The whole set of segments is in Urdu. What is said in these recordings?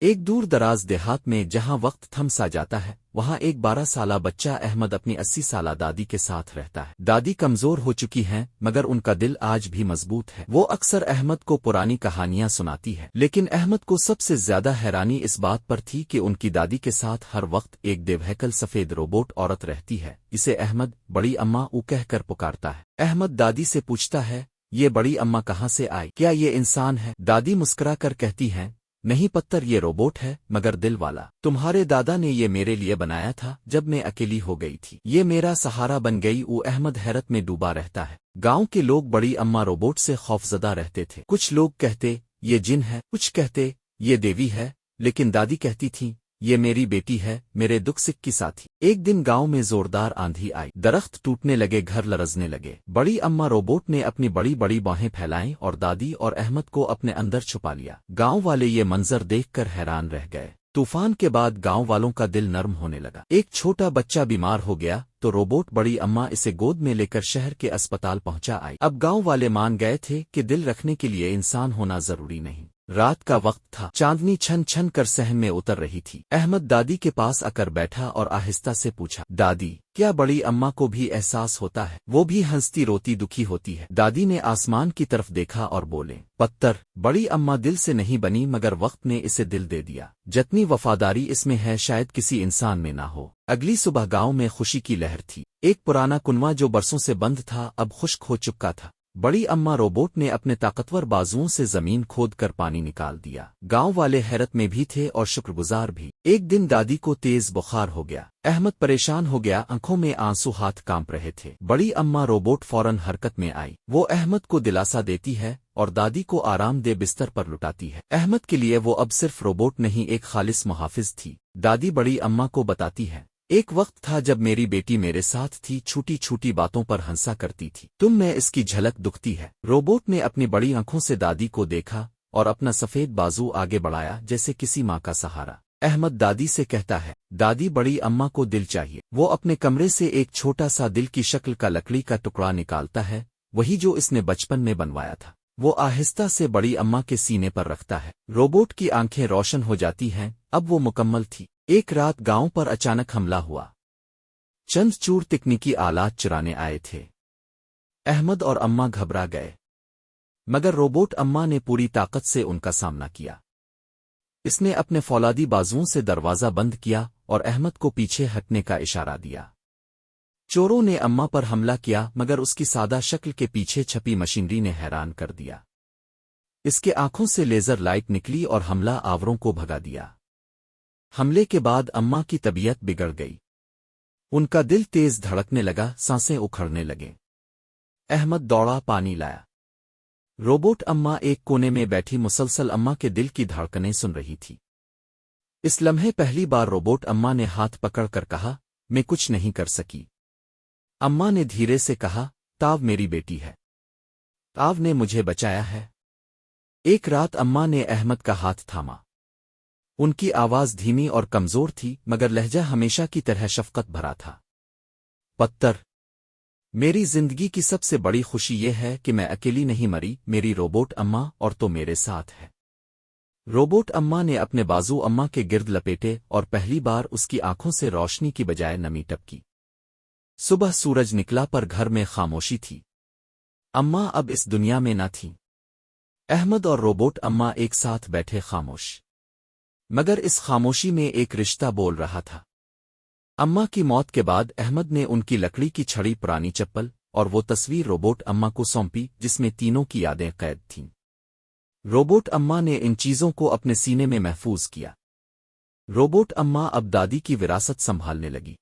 ایک دور دراز دیہات میں جہاں وقت تھم سا جاتا ہے وہاں ایک 12 سالہ بچہ احمد اپنی 80 سالہ دادی کے ساتھ رہتا ہے۔ دادی کمزور ہو چکی ہیں مگر ان کا دل آج بھی مضبوط ہے۔ وہ اکثر احمد کو پرانی کہانیاں سناتی ہے، لیکن احمد کو سب سے زیادہ حیرانی اس بات پر تھی کہ ان کی دادی کے ساتھ ہر وقت ایک دیوہیکل سفید روبوٹ عورت رہتی ہے۔ اسے احمد بڑی اماں او کہہ کر پکارتا ہے۔ احمد دادی سے پوچھتا ہے، یہ بڑی اماں کہاں سے آئی؟ کیا یہ انسان ہے؟ دادی مسکرا کر کہتی ہیں، نہیں پتر، یہ روبوٹ ہے مگر دل والا۔ تمہارے دادا نے یہ میرے لیے بنایا تھا جب میں اکیلی ہو گئی تھی، یہ میرا سہارا بن گئی۔ او احمد حیرت میں ڈوبا رہتا ہے۔ گاؤں کے لوگ بڑی اماں روبوٹ سے خوفزدہ رہتے تھے۔ کچھ لوگ کہتے یہ جن ہے، کچھ کہتے یہ دیوی ہے، لیکن دادی کہتی تھی یہ میری بیٹی ہے، میرے دکھ سکھ کی ساتھی۔ ایک دن گاؤں میں زوردار آندھی آئی، درخت ٹوٹنے لگے، گھر لرزنے لگے۔ بڑی اماں روبوٹ نے اپنی بڑی بڑی باہیں پھیلائیں اور دادی اور احمد کو اپنے اندر چھپا لیا۔ گاؤں والے یہ منظر دیکھ کر حیران رہ گئے۔ طوفان کے بعد گاؤں والوں کا دل نرم ہونے لگا۔ ایک چھوٹا بچہ بیمار ہو گیا تو روبوٹ بڑی اماں اسے گود میں لے کر شہر کے اسپتال پہنچا آئی۔ اب گاؤں والے مان گئے تھے کہ دل رکھنے کے لیے انسان ہونا ضروری نہیں۔ رات کا وقت تھا، چاندنی چھن چھن کر صحن میں اتر رہی تھی۔ احمد دادی کے پاس آ کر بیٹھا اور آہستہ سے پوچھا، دادی کیا بڑی اماں کو بھی احساس ہوتا ہے؟ وہ بھی ہنستی روتی دکھی ہوتی ہے؟ دادی نے آسمان کی طرف دیکھا اور بولے، پتر، بڑی اماں دل سے نہیں بنی مگر وقت نے اسے دل دے دیا۔ جتنی وفاداری اس میں ہے شاید کسی انسان میں نہ ہو۔ اگلی صبح گاؤں میں خوشی کی لہر تھی۔ ایک پرانا کنواں جو برسوں سے بند تھا اب خشک ہو چکا تھا۔ بڑی اماں روبوٹ نے اپنے طاقتور بازوؤں سے زمین کھود کر پانی نکال دیا۔ گاؤں والے حیرت میں بھی تھے اور شکر گزار بھی۔ ایک دن دادی کو تیز بخار ہو گیا۔ احمد پریشان ہو گیا، آنکھوں میں آنسو، ہاتھ کانپ رہے تھے۔ بڑی اماں روبوٹ فوراً حرکت میں آئی۔ وہ احمد کو دلاسا دیتی ہے اور دادی کو آرام دہ بستر پر لٹاتی ہے۔ احمد کے لیے وہ اب صرف روبوٹ نہیں، ایک خالص محافظ تھی۔ دادی بڑی اماں کو بتاتی ہے، ایک وقت تھا جب میری بیٹی میرے ساتھ تھی، چھوٹی چھوٹی باتوں پر ہنسا کرتی تھی، تم میں اس کی جھلک دکھتی ہے۔ روبوٹ نے اپنی بڑی آنکھوں سے دادی کو دیکھا اور اپنا سفید بازو آگے بڑھایا جیسے کسی ماں کا سہارا۔ احمد دادی سے کہتا ہے، دادی بڑی اماں کو دل چاہیے۔ وہ اپنے کمرے سے ایک چھوٹا سا دل کی شکل کا لکڑی کا ٹکڑا نکالتا ہے، وہی جو اس نے بچپن میں بنوایا تھا۔ وہ آہستہ سے بڑی اماں کے سینے پر رکھتا ہے۔ روبوٹ کی آنکھیں روشن ہو جاتی ہیں، اب وہ مکمل تھی۔ ایک رات گاؤں پر اچانک حملہ ہوا۔ چند چور تکنیکی آلات چرانے آئے تھے۔ احمد اور اماں گھبرا گئے، مگر روبوٹ اماں نے پوری طاقت سے ان کا سامنا کیا۔ اس نے اپنے فولادی بازوؤں سے دروازہ بند کیا اور احمد کو پیچھے ہٹنے کا اشارہ دیا۔ چوروں نے اماں پر حملہ کیا مگر اس کی سادہ شکل کے پیچھے چھپی مشینری نے حیران کر دیا۔ اس کے آنکھوں سے لیزر لائٹ نکلی اور حملہ آوروں کو بھگا دیا۔ حملے کے بعد اماں کی طبیعت بگڑ گئی۔ ان کا دل تیز دھڑکنے لگا، سانسیں اکھڑنے لگیں۔ احمد دوڑا، پانی لایا۔ روبوٹ اماں ایک کونے میں بیٹھی مسلسل اماں کے دل کی دھڑکنیں سن رہی تھی۔ اس لمحے پہلی بار روبوٹ اماں نے ہاتھ پکڑ کر کہا، میں کچھ نہیں کر سکی۔ اماں نے دھیرے سے کہا، تاو میری بیٹی ہے، تاو نے مجھے بچایا ہے۔ ایک رات اماں نے احمد کا ہاتھ تھاما۔ ان کی آواز دھیمی اور کمزور تھی مگر لہجہ ہمیشہ کی طرح شفقت بھرا تھا۔ پتر، میری زندگی کی سب سے بڑی خوشی یہ ہے کہ میں اکیلی نہیں مری، میری روبوٹ اماں اور تو میرے ساتھ ہے۔ روبوٹ اماں نے اپنے بازو اماں کے گرد لپیٹے اور پہلی بار اس کی آنکھوں سے روشنی کی بجائے نمی ٹپکی۔ صبح سورج نکلا پر گھر میں خاموشی تھی۔ اماں اب اس دنیا میں نہ تھیں۔ احمد اور روبوٹ اماں ایک ساتھ بیٹھے خاموش، مگر اس خاموشی میں ایک رشتہ بول رہا تھا۔ اماں کی موت کے بعد احمد نے ان کی لکڑی کی چھڑی، پرانی چپل اور وہ تصویر روبوٹ اماں کو سونپی جس میں تینوں کی یادیں قید تھیں۔ روبوٹ اماں نے ان چیزوں کو اپنے سینے میں محفوظ کیا۔ روبوٹ اماں اب دادی کی وراثت سنبھالنے لگی۔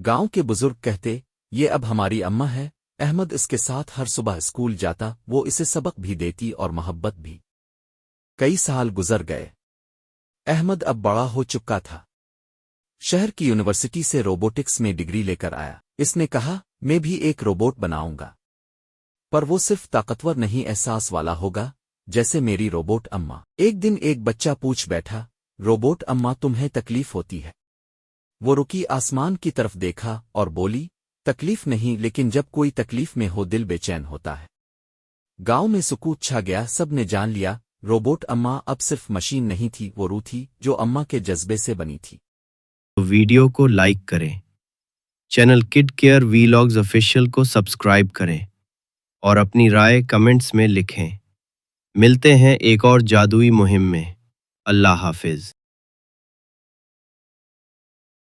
گاؤں کے بزرگ کہتے، یہ اب ہماری اماں ہے۔ احمد اس کے ساتھ ہر صبح اسکول جاتا، وہ اسے سبق بھی دیتی اور محبت بھی۔ کئی سال گزر گئے۔ احمد اب بڑا ہو چکا تھا۔ شہر کی یونیورسٹی سے روبوٹکس میں ڈگری لے کر آیا۔ اس نے کہا، میں بھی ایک روبوٹ بناؤں گا، پر وہ صرف طاقتور نہیں، احساس والا ہوگا جیسے میری روبوٹ اماں۔ ایک دن ایک بچہ پوچھ بیٹھا، روبوٹ اماں تمہیں تکلیف ہوتی ہے؟ وہ رکی، آسمان کی طرف دیکھا اور بولی، تکلیف نہیں، لیکن جب کوئی تکلیف میں ہو دل بے چین ہوتا ہے۔ گاؤں میں سکوت چھا گیا، سب نے جان لیا روبوٹ اماں اب صرف مشین نہیں تھی، وہ روح تھی جو اماں کے جذبے سے بنی تھی۔ ویڈیو کو لائک کریں، چینل کڈ کیئر ویلاگز آفیشیل کو سبسکرائب کریں اور اپنی رائے کمنٹس میں لکھیں۔ ملتے ہیں ایک اور جادوئی مہم میں۔ اللہ حافظ۔